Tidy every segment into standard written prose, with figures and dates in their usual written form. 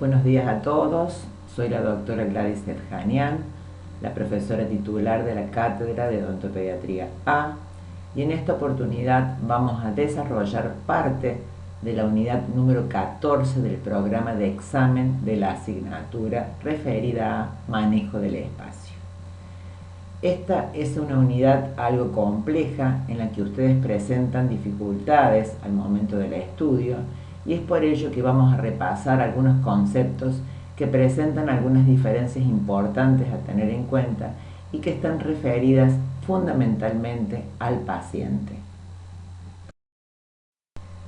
Buenos días a todos, soy la doctora Gladys Nedjanian, la profesora titular de la Cátedra de Odontopediatría A, y en esta oportunidad vamos a desarrollar parte de la unidad número 14 del programa de examen de la asignatura referida a manejo del espacio. Esta es una unidad algo compleja en la que ustedes presentan dificultades al momento del estudio, y es por ello que vamos a repasar algunos conceptos que presentan algunas diferencias importantes a tener en cuenta y que están referidas fundamentalmente al paciente.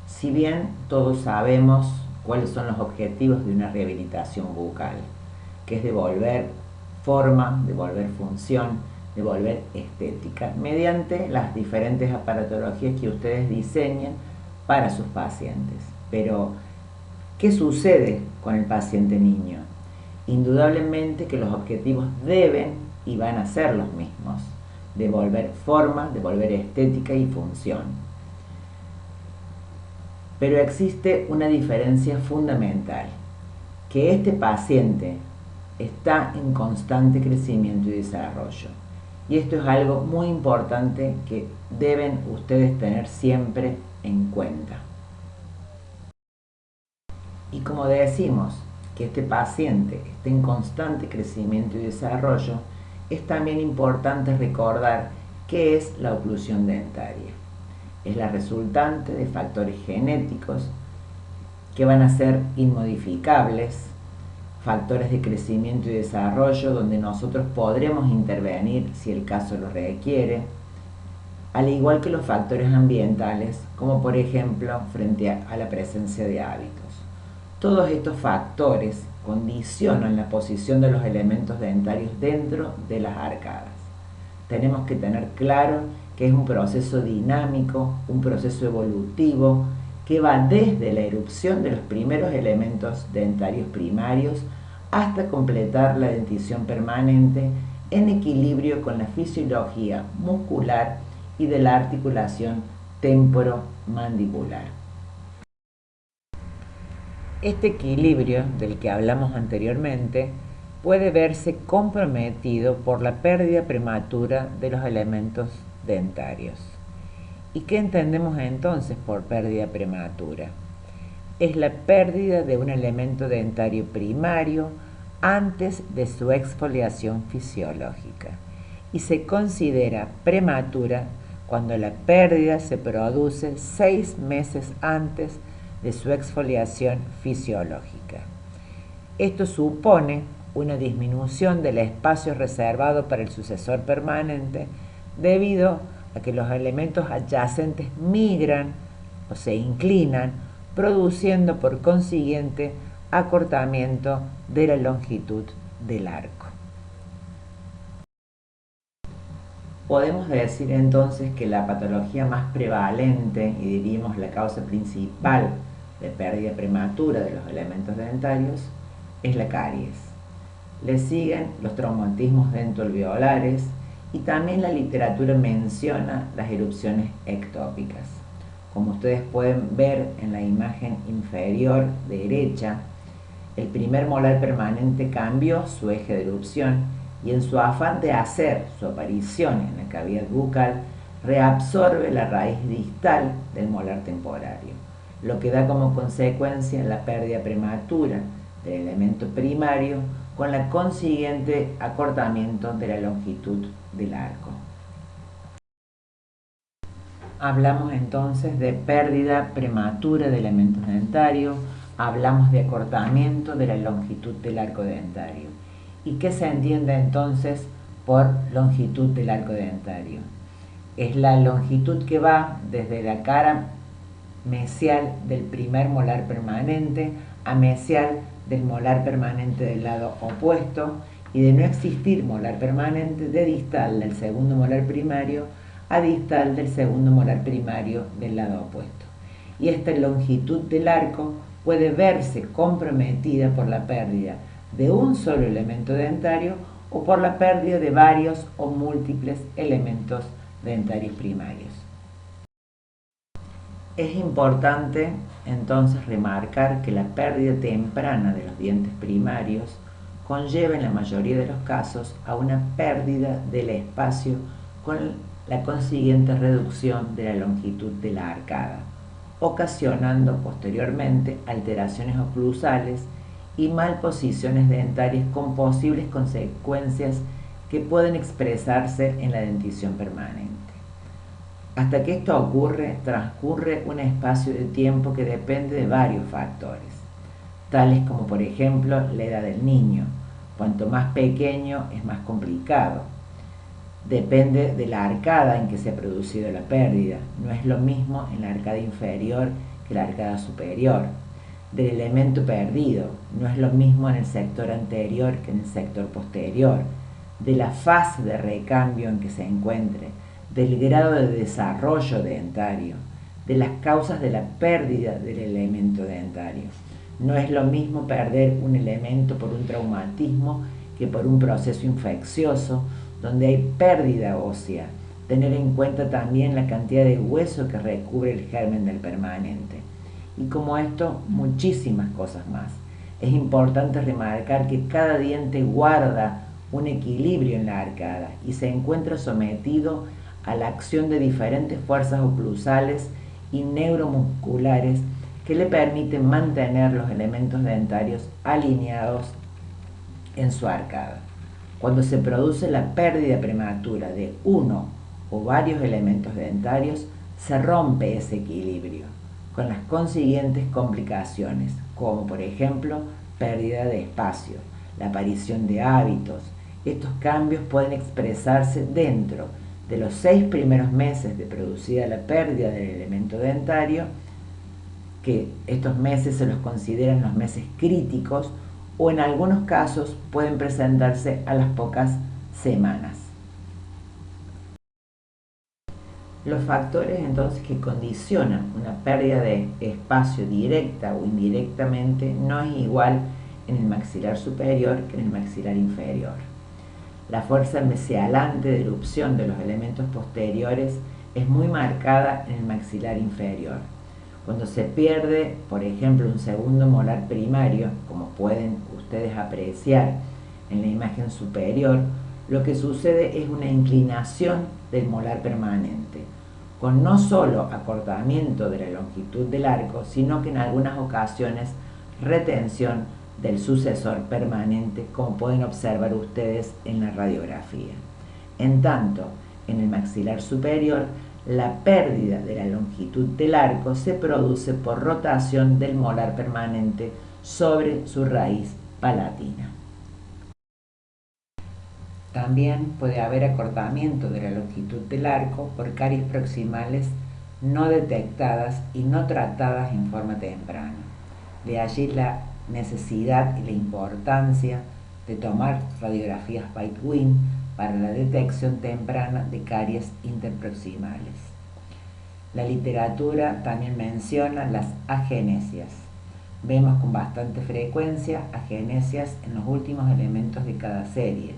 Si bien todos sabemos cuáles son los objetivos de una rehabilitación bucal, que es devolver forma, devolver función, devolver estética, mediante las diferentes aparatologías que ustedes diseñen para sus pacientes. Pero, ¿qué sucede con el paciente niño? Indudablemente que los objetivos deben y van a ser los mismos: devolver forma, devolver estética y función. Pero existe una diferencia fundamental, que este paciente está en constante crecimiento y desarrollo. Y esto es algo muy importante que deben ustedes tener siempre en cuenta. Y como decimos que este paciente está en constante crecimiento y desarrollo, es también importante recordar qué es la oclusión dentaria. Es la resultante de factores genéticos que van a ser inmodificables, factores de crecimiento y desarrollo donde nosotros podremos intervenir si el caso lo requiere, al igual que los factores ambientales, como por ejemplo frente a la presencia de hábitos. Todos estos factores condicionan la posición de los elementos dentarios dentro de las arcadas. Tenemos que tener claro que es un proceso dinámico, un proceso evolutivo, que va desde la erupción de los primeros elementos dentarios primarios hasta completar la dentición permanente en equilibrio con la fisiología muscular y de la articulación temporomandibular. Este equilibrio del que hablamos anteriormente puede verse comprometido por la pérdida prematura de los elementos dentarios. ¿Y qué entendemos entonces por pérdida prematura? Es la pérdida de un elemento dentario primario antes de su exfoliación fisiológica, y se considera prematura cuando la pérdida se produce 6 meses antes de su exfoliación fisiológica. Esto supone una disminución del espacio reservado para el sucesor permanente debido a que los elementos adyacentes migran o se inclinan, produciendo por consiguiente acortamiento de la longitud del arco. Podemos decir entonces que la patología más prevalente, y diríamos la causa principal de pérdida prematura de los elementos dentarios, es la caries. Le siguen los traumatismos dentoalveolares, y también la literatura menciona las erupciones ectópicas. Como ustedes pueden ver en la imagen inferior derecha, el primer molar permanente cambió su eje de erupción y en su afán de hacer su aparición en la cavidad bucal, reabsorbe la raíz distal del molar temporario, lo que da como consecuencia la pérdida prematura del elemento primario con la consiguiente acortamiento de la longitud del arco. Hablamos entonces de pérdida prematura de elementos dentarios, hablamos de acortamiento de la longitud del arco dentario. ¿Y qué se entiende entonces por longitud del arco dentario? Es la longitud que va desde la cara mesial del primer molar permanente a mesial del molar permanente del lado opuesto, y de no existir molar permanente, de distal del segundo molar primario a distal del segundo molar primario del lado opuesto. Y esta longitud del arco puede verse comprometida por la pérdida de un solo elemento dentario o por la pérdida de varios o múltiples elementos dentarios primarios. Es importante entonces remarcar que la pérdida temprana de los dientes primarios conlleva en la mayoría de los casos a una pérdida del espacio con la consiguiente reducción de la longitud de la arcada, ocasionando posteriormente alteraciones oclusales y malposiciones dentarias con posibles consecuencias que pueden expresarse en la dentición permanente. Hasta que esto ocurre, transcurre un espacio de tiempo que depende de varios factores, tales como por ejemplo la edad del niño. Cuanto más pequeño es más complicado. Depende de la arcada en que se ha producido la pérdida. No es lo mismo en la arcada inferior que la arcada superior. Del elemento perdido. No es lo mismo en el sector anterior que en el sector posterior. De la fase de recambio en que se encuentre. Del grado de desarrollo dentario. De las causas de la pérdida del elemento dentario. No es lo mismo perder un elemento por un traumatismo que por un proceso infeccioso donde hay pérdida ósea. Tener en cuenta también la cantidad de hueso que recubre el germen del permanente. Y como esto, muchísimas cosas más. Es importante remarcar que cada diente guarda un equilibrio en la arcada y se encuentra sometido a la acción de diferentes fuerzas oclusales y neuromusculares que le permiten mantener los elementos dentarios alineados en su arcada. Cuando se produce la pérdida prematura de uno o varios elementos dentarios, se rompe ese equilibrio, con las consiguientes complicaciones, como por ejemplo pérdida de espacio, la aparición de hábitos. Estos cambios pueden expresarse dentro de los 6 primeros meses de producida la pérdida del elemento dentario, que estos meses se los consideran los meses críticos, o en algunos casos pueden presentarse a las pocas semanas. Los factores entonces que condicionan una pérdida de espacio directa o indirectamente no es igual en el maxilar superior que en el maxilar inferior. La fuerza mesialante de erupción de los elementos posteriores es muy marcada en el maxilar inferior. Cuando se pierde, por ejemplo, un segundo molar primario, como pueden ustedes apreciar en la imagen superior, lo que sucede es una inclinación del molar permanente, con no solo acortamiento de la longitud del arco, sino que en algunas ocasiones retención del sucesor permanente, como pueden observar ustedes en la radiografía. En tanto, en el maxilar superior, la pérdida de la longitud del arco se produce por rotación del molar permanente sobre su raíz palatina. También puede haber acortamiento de la longitud del arco por caries proximales no detectadas y no tratadas en forma temprana. De allí la necesidad y la importancia de tomar radiografías Bite-Win para la detección temprana de caries interproximales. La literatura también menciona las agenesias. Vemos con bastante frecuencia agenesias en los últimos elementos de cada serie.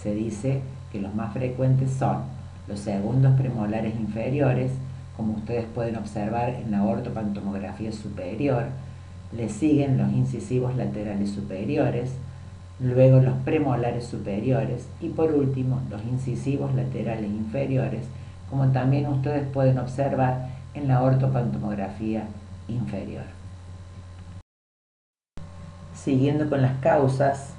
Se dice que los más frecuentes son los segundos premolares inferiores, como ustedes pueden observar en la ortopantomografía superior. Le siguen los incisivos laterales superiores, luego los premolares superiores y por último los incisivos laterales inferiores, como también ustedes pueden observar en la ortopantomografía inferior. Siguiendo con las causas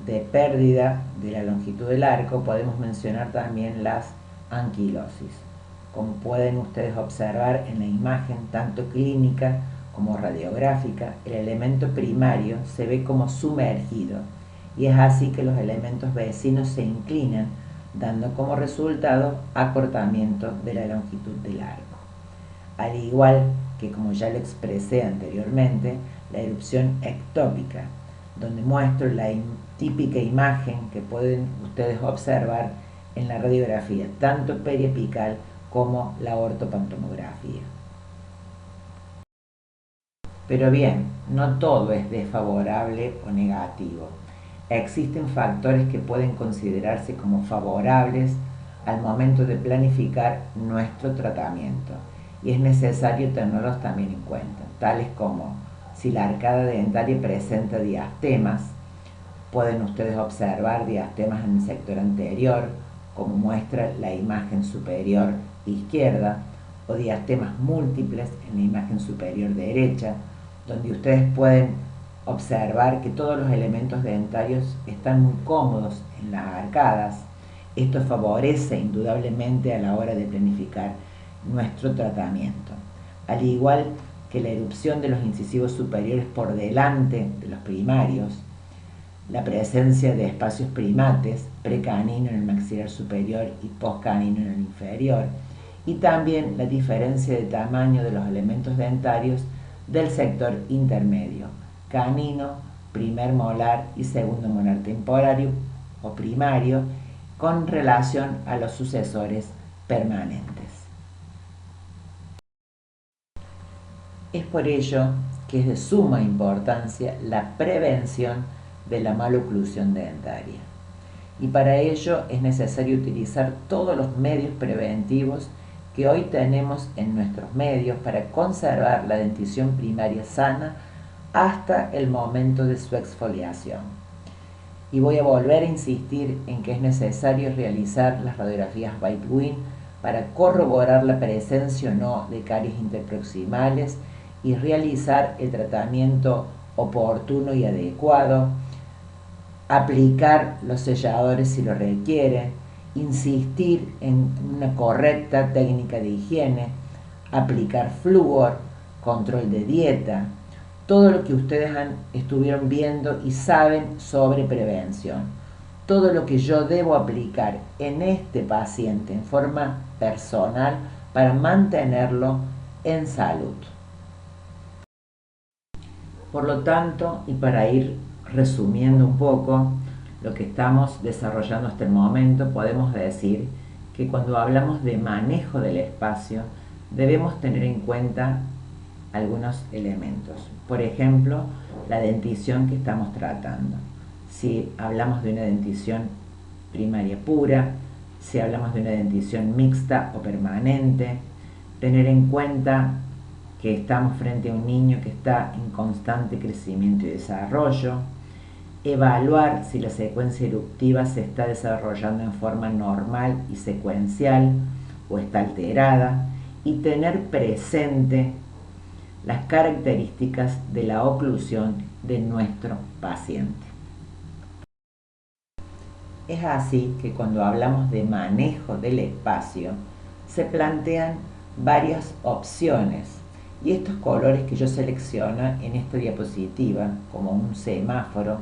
de pérdida de la longitud del arco, podemos mencionar también las anquilosis. Como pueden ustedes observar en la imagen, tanto clínica como radiográfica, el elemento primario se ve como sumergido y es así que los elementos vecinos se inclinan, dando como resultado acortamiento de la longitud del arco. Al igual que, como ya lo expresé anteriormente, la erupción ectópica, donde muestro la típica imagen que pueden ustedes observar en la radiografía, tanto periapical como la ortopantomografía. Pero bien, no todo es desfavorable o negativo. Existen factores que pueden considerarse como favorables al momento de planificar nuestro tratamiento y es necesario tenerlos también en cuenta. tales como si la arcada dentaria presenta diastemas, pueden ustedes observar diastemas en el sector anterior, como muestra la imagen superior izquierda, o diastemas múltiples en la imagen superior derecha, donde ustedes pueden observar que todos los elementos dentarios están muy cómodos en las arcadas. Esto favorece indudablemente a la hora de planificar nuestro tratamiento. Al igual que la erupción de los incisivos superiores por delante de los primarios, la presencia de espacios primates, precanino en el maxilar superior y postcanino en el inferior, y también la diferencia de tamaño de los elementos dentarios del sector intermedio, canino, primer molar y segundo molar temporario o primario, con relación a los sucesores permanentes. Es por ello que es de suma importancia la prevención de la maloclusión dentaria. Y para ello es necesario utilizar todos los medios preventivos que hoy tenemos en nuestros medios para conservar la dentición primaria sana hasta el momento de su exfoliación. Y voy a volver a insistir en que es necesario realizar las radiografías Bite-Win para corroborar la presencia o no de caries interproximales y realizar el tratamiento oportuno y adecuado, aplicar los selladores si lo requiere, insistir en una correcta técnica de higiene, aplicar flúor, control de dieta, todo lo que ustedes estuvieron viendo y saben sobre prevención. Todo lo que yo debo aplicar en este paciente en forma personal para mantenerlo en salud. Por lo tanto, y para ir resumiendo un poco lo que estamos desarrollando hasta el momento, podemos decir que cuando hablamos de manejo del espacio debemos tener en cuenta algunos elementos. Por ejemplo, la dentición que estamos tratando. Si hablamos de una dentición primaria pura, si hablamos de una dentición mixta o permanente, tener en cuenta que estamos frente a un niño que está en constante crecimiento y desarrollo, evaluar si la secuencia eruptiva se está desarrollando en forma normal y secuencial o está alterada, y tener presente las características de la oclusión de nuestro paciente. Es así que cuando hablamos de manejo del espacio, se plantean varias opciones. Y estos colores que yo selecciono en esta diapositiva, como un semáforo,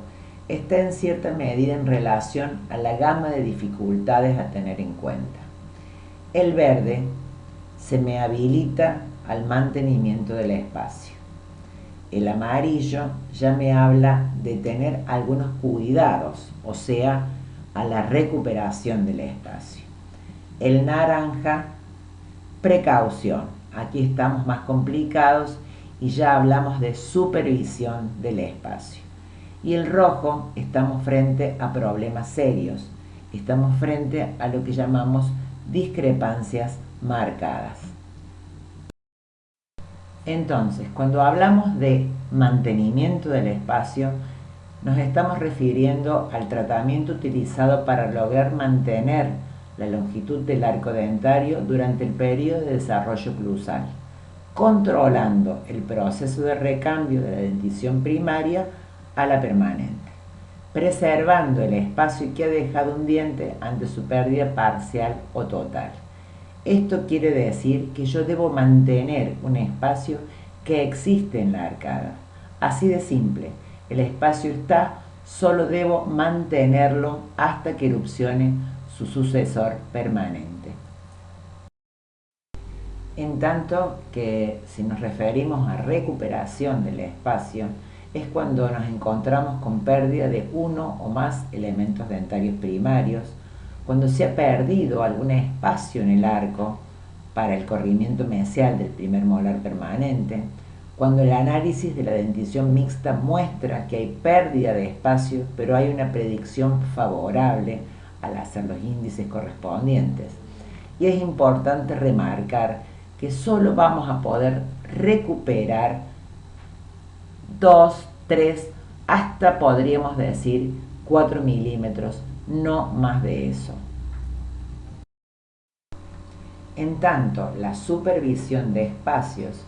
está en cierta medida en relación a la gama de dificultades a tener en cuenta. El verde se me habilita al mantenimiento del espacio. El amarillo ya me habla de tener algunos cuidados, o sea, a la recuperación del espacio. El naranja, precaución. Aquí estamos más complicados y ya hablamos de supervisión del espacio. Y el rojo, estamos frente a problemas serios. Estamos frente a lo que llamamos discrepancias marcadas. Entonces, cuando hablamos de mantenimiento del espacio, nos estamos refiriendo al tratamiento utilizado para lograr mantener la longitud del arco dentario durante el periodo de desarrollo oclusal, controlando el proceso de recambio de la dentición primaria a la permanente, preservando el espacio que ha dejado un diente ante su pérdida parcial o total. Esto quiere decir que yo debo mantener un espacio que existe en la arcada. Así de simple, el espacio está, solo debo mantenerlo hasta que erupcione su sucesor permanente. En tanto que si nos referimos a recuperación del espacio, es cuando nos encontramos con pérdida de uno o más elementos dentarios primarios, cuando se ha perdido algún espacio en el arco para el corrimiento mesial del primer molar permanente, cuando el análisis de la dentición mixta muestra que hay pérdida de espacio, pero hay una predicción favorable al hacer los índices correspondientes. Y es importante remarcar que solo vamos a poder recuperar 2, 3, hasta podríamos decir 4 milímetros, no más de eso. En tanto, la supervisión de espacios,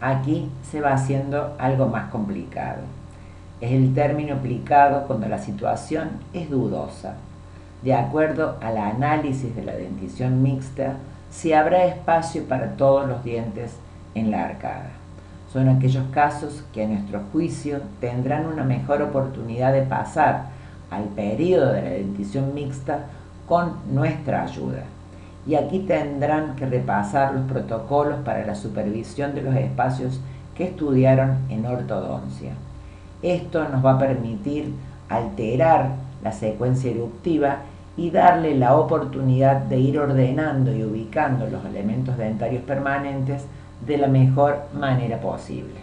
aquí se va haciendo algo más complicado. Es el término aplicado cuando la situación es dudosa. De acuerdo al análisis de la dentición mixta, si habrá espacio para todos los dientes en la arcada. Son aquellos casos que a nuestro juicio tendrán una mejor oportunidad de pasar al periodo de la dentición mixta con nuestra ayuda. Y aquí tendrán que repasar los protocolos para la supervisión de los espacios que estudiaron en ortodoncia. Esto nos va a permitir alterar la secuencia eruptiva y darle la oportunidad de ir ordenando y ubicando los elementos dentarios permanentes de la mejor manera posible.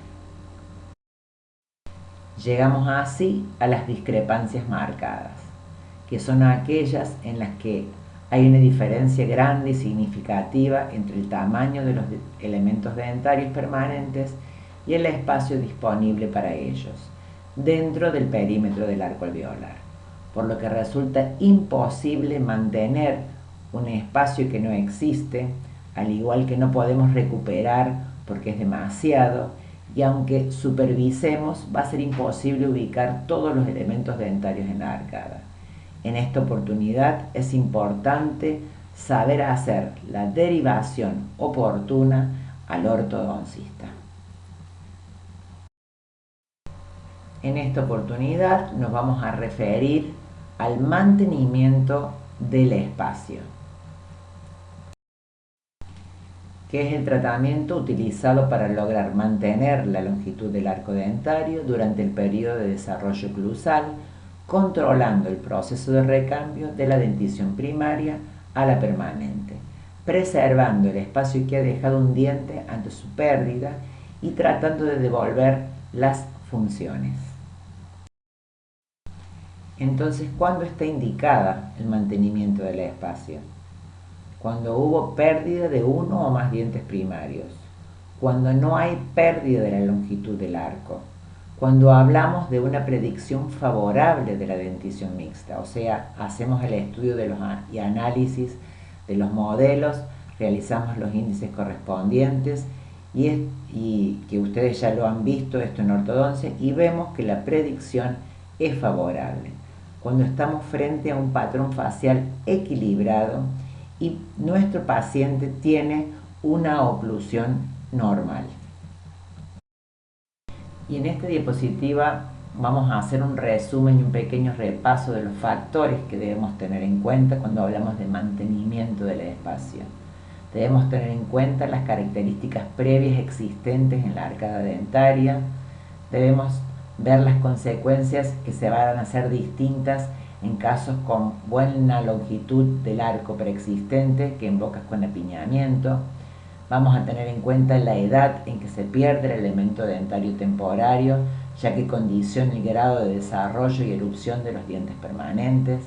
Llegamos así a las discrepancias marcadas, que son aquellas en las que hay una diferencia grande y significativa entre el tamaño de los elementos dentarios permanentes y el espacio disponible para ellos, dentro del perímetro del arco alveolar, por lo que resulta imposible mantener un espacio que no existe, al igual que no podemos recuperar porque es demasiado, y aunque supervisemos va a ser imposible ubicar todos los elementos dentarios en la arcada. En esta oportunidad es importante saber hacer la derivación oportuna al ortodoncista. En esta oportunidad nos vamos a referir al mantenimiento del espacio, que es el tratamiento utilizado para lograr mantener la longitud del arco dentario durante el periodo de desarrollo oclusal, controlando el proceso de recambio de la dentición primaria a la permanente, preservando el espacio que ha dejado un diente ante su pérdida y tratando de devolver las funciones. Entonces, ¿cuándo está indicada el mantenimiento del espacio? Cuando hubo pérdida de uno o más dientes primarios, cuando no hay pérdida de la longitud del arco, cuando hablamos de una predicción favorable de la dentición mixta, o sea, hacemos el estudio de los y análisis de los modelos, realizamos los índices correspondientes y que ustedes ya lo han visto esto en ortodoncia y vemos que la predicción es favorable. Cuando estamos frente a un patrón facial equilibrado y nuestro paciente tiene una oclusión normal. Y en esta diapositiva vamos a hacer un resumen y un pequeño repaso de los factores que debemos tener en cuenta cuando hablamos de mantenimiento del espacio. Debemos tener en cuenta las características previas existentes en la arcada dentaria. Debemos ver las consecuencias que se van a hacer distintas en casos con buena longitud del arco preexistente que en bocas con apiñamiento. Vamos a tener en cuenta la edad en que se pierde el elemento dentario temporario, ya que condiciona el grado de desarrollo y erupción de los dientes permanentes,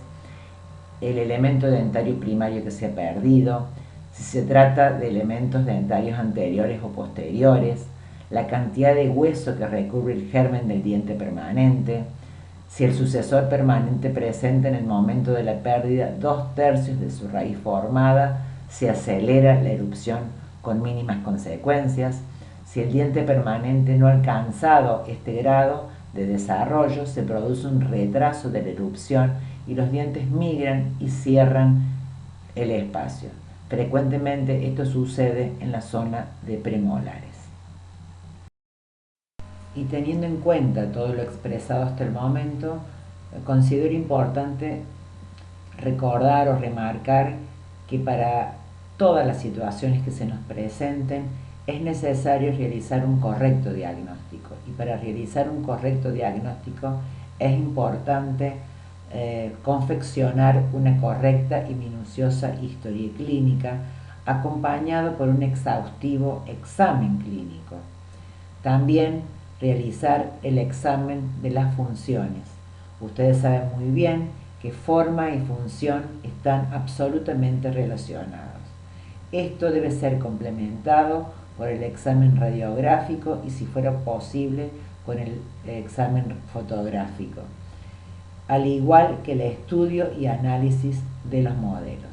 el elemento dentario primario que se ha perdido, si se trata de elementos dentarios anteriores o posteriores, la cantidad de hueso que recubre el germen del diente permanente, si el sucesor permanente presenta en el momento de la pérdida 2/3 de su raíz formada, se acelera la erupción con mínimas consecuencias, si el diente permanente no ha alcanzado este grado de desarrollo, se produce un retraso de la erupción y los dientes migran y cierran el espacio. Frecuentemente esto sucede en la zona de premolares. Y teniendo en cuenta todo lo expresado hasta el momento, considero importante recordar o remarcar que para todas las situaciones que se nos presenten es necesario realizar un correcto diagnóstico. Y para realizar un correcto diagnóstico es importante confeccionar una correcta y minuciosa historia clínica acompañado por un exhaustivo examen clínico. También realizar el examen de las funciones. Ustedes saben muy bien que forma y función están absolutamente relacionados. Esto debe ser complementado por el examen radiográfico y, si fuera posible, con el examen fotográfico, al igual que el estudio y análisis de los modelos.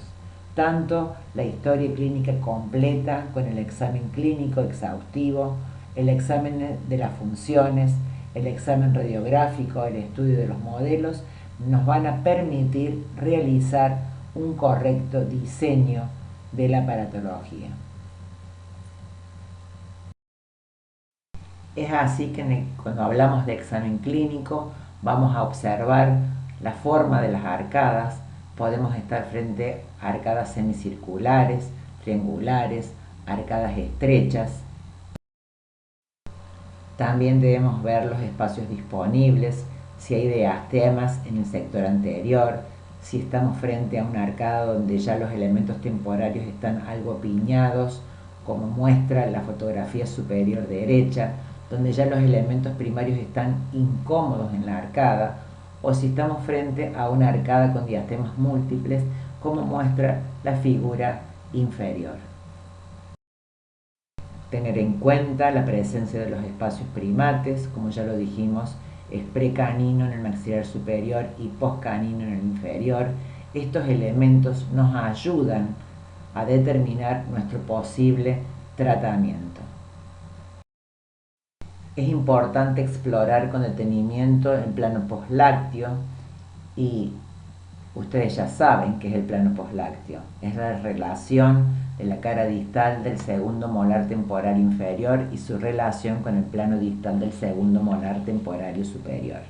Tanto la historia clínica completa con el examen clínico exhaustivo, el examen de las funciones, el examen radiográfico, el estudio de los modelos, nos van a permitir realizar un correcto diseño de la aparatología. Es así que cuando hablamos de examen clínico vamos a observar la forma de las arcadas. Podemos estar frente a arcadas semicirculares, triangulares, arcadas estrechas. También debemos ver los espacios disponibles, si hay diastemas en el sector anterior, si estamos frente a una arcada donde ya los elementos temporarios están algo piñados, como muestra la fotografía superior derecha, donde ya los elementos primarios están incómodos en la arcada, o si estamos frente a una arcada con diastemas múltiples, como muestra la figura inferior. Tener en cuenta la presencia de los espacios primates, como ya lo dijimos, es precanino en el maxilar superior y postcanino en el inferior. Estos elementos nos ayudan a determinar nuestro posible tratamiento. Es importante explorar con detenimiento el plano poslácteo y ustedes ya saben qué es el plano poslácteo. Es la relación de la cara distal del segundo molar temporal inferior y su relación con el plano distal del segundo molar temporario superior,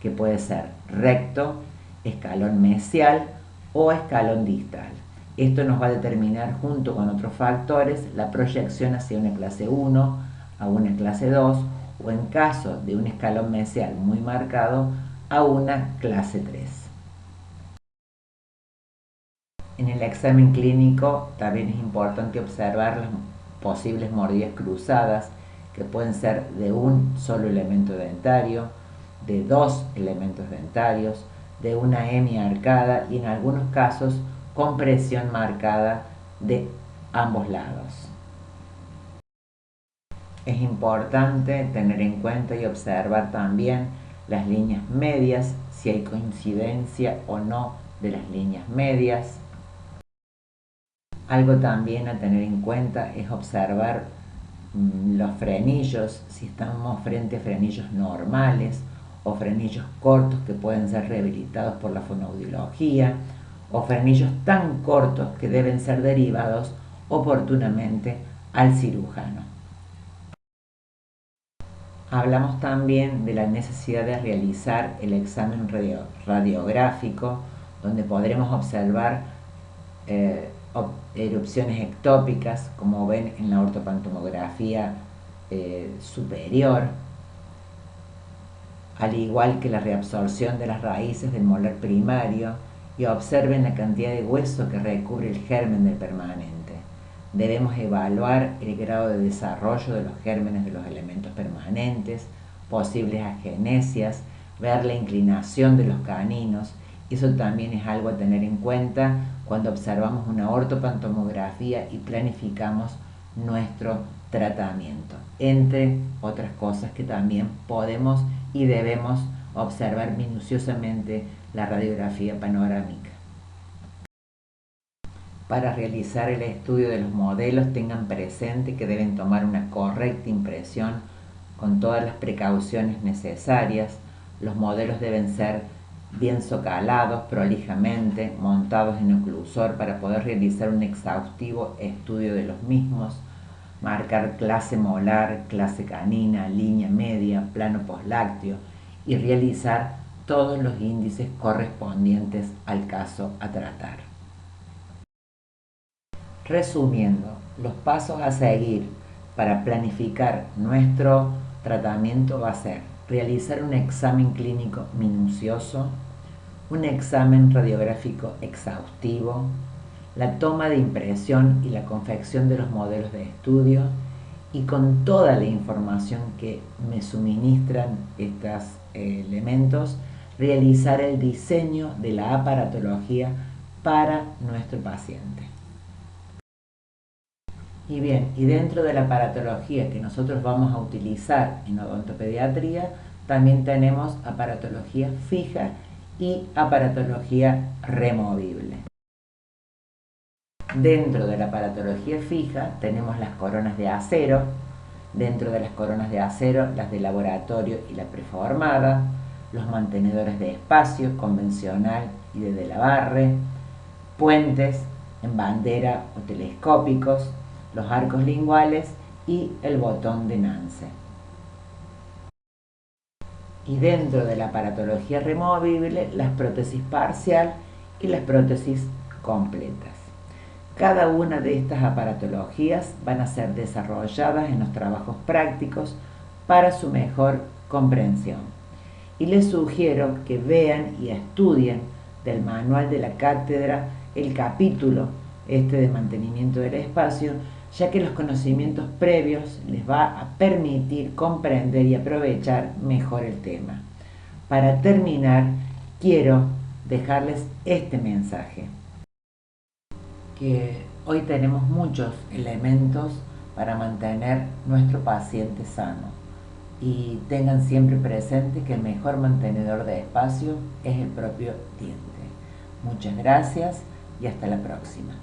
que puede ser recto, escalón mesial o escalón distal. Esto nos va a determinar, junto con otros factores, la proyección hacia una clase 1, a una clase 2 o, en caso de un escalón mesial muy marcado, a una clase 3. En el examen clínico también es importante observar las posibles mordidas cruzadas, que pueden ser de un solo elemento dentario, de dos elementos dentarios, de una hemiarcada y en algunos casos con presión marcada de ambos lados. Es importante tener en cuenta y observar también las líneas medias, si hay coincidencia o no de las líneas medias. Algo también a tener en cuenta es observar los frenillos, si estamos frente a frenillos normales o frenillos cortos que pueden ser rehabilitados por la fonoaudiología, o frenillos tan cortos que deben ser derivados oportunamente al cirujano. Hablamos también de la necesidad de realizar el examen radiográfico, donde podremos observar erupciones ectópicas, como ven en la ortopantomografía superior, al igual que la reabsorción de las raíces del molar primario, y observen la cantidad de hueso que recubre el germen del permanente. Debemos evaluar el grado de desarrollo de los gérmenes de los elementos permanentes, posibles agenesias, ver la inclinación de los caninos. Eso también es algo a tener en cuenta cuando observamos una ortopantomografía y planificamos nuestro tratamiento, entre otras cosas que también podemos y debemos observar minuciosamente la radiografía panorámica. Para realizar el estudio de los modelos, tengan presente que deben tomar una correcta impresión con todas las precauciones necesarias. Los modelos deben ser bien socalados prolijamente, montados en oclusor para poder realizar un exhaustivo estudio de los mismos, marcar clase molar, clase canina, línea media, plano poslácteo y realizar todos los índices correspondientes al caso a tratar. Resumiendo, los pasos a seguir para planificar nuestro tratamiento va a ser realizar un examen clínico minucioso, un examen radiográfico exhaustivo, la toma de impresión y la confección de los modelos de estudio, y con toda la información que me suministran estos elementos, realizar el diseño de la aparatología para nuestro paciente. Y bien, y dentro de la aparatología que nosotros vamos a utilizar en odontopediatría, también tenemos aparatología fija y aparatología removible. Dentro de la aparatología fija tenemos las coronas de acero, dentro de las coronas de acero las de laboratorio y la preformada, los mantenedores de espacio convencional y de Delabarre, puentes en bandera o telescópicos, los arcos linguales y el botón de Nance. Y dentro de la aparatología removible, las prótesis parcial y las prótesis completas. Cada una de estas aparatologías van a ser desarrolladas en los trabajos prácticos para su mejor comprensión. Y les sugiero que vean y estudien del manual de la cátedra el capítulo de mantenimiento del espacio, ya que los conocimientos previos les va a permitir comprender y aprovechar mejor el tema. Para terminar, quiero dejarles este mensaje, que hoy tenemos muchos elementos para mantener nuestro paciente sano, y tengan siempre presente que el mejor mantenedor de espacio es el propio diente. Muchas gracias y hasta la próxima.